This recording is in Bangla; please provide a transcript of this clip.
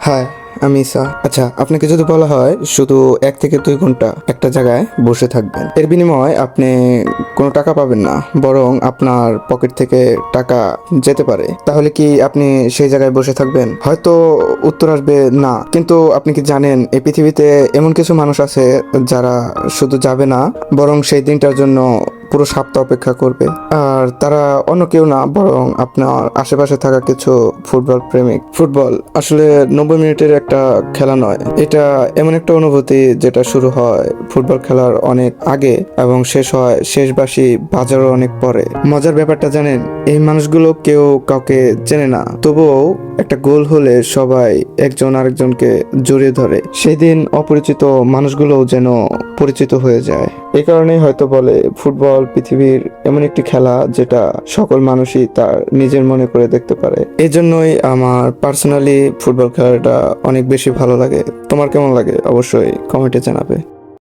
হ্যাঁ, আমি ঈসা। আচ্ছা, আপনাকে যদি বলা হয় শুধু 1 থেকে 2 ঘন্টা একটা জায়গায় বসে থাকবেন, এর বিনিময়ে আপনি কোনো টাকা পাবেন না, বরং আপনার পকেট থেকে টাকা যেতে পারে, তাহলে কি আপনি সেই জায়গায় বসে থাকবেন? হয়তো উত্তর আসবে না, কিন্তু আপনি কি জানেন এই পৃথিবীতে এমন কিছু মানুষ আছে যারা শুধু যাবে না, বরং সেই দিনটার জন্য পুরো সপ্তাহ অপেক্ষা করবে। আর তারা অন্য কেউ না, বরং আপনার আশেপাশে থাকা কিছু ফুটবল প্রেমিক। ফুটবল আসলে 90 মিনিটের একটা খেলা নয়, এটা এমন একটা অনুভূতি যেটা শুরু হয় ফুটবল খেলার অনেক আগে এবং শেষ হয় শেষ বাঁশি বাজারও অনেক পরে। মজার ব্যাপারটা জানেন, এই মানুষগুলো কেউ কাউকে চেনে না, তবুও একটা গোল হলে সবাই একজন আরেকজনকে জড়িয়ে ধরে। সেদিন অপরিচিত মানুষগুলোও যেন পরিচিত হয়ে যায়। এই কারণেই হয়তো বলে ফুটবল পৃথিবীর এমন একটি খেলা যেটা সকল মানুষই তার নিজের মনে করে দেখতে পারে। এই জন্যই আমার পার্সোনালি ফুটবল খেলাটা অনেক বেশি ভালো লাগে। তোমার কেমন লাগে অবশ্যই কমেন্টে জানাবে।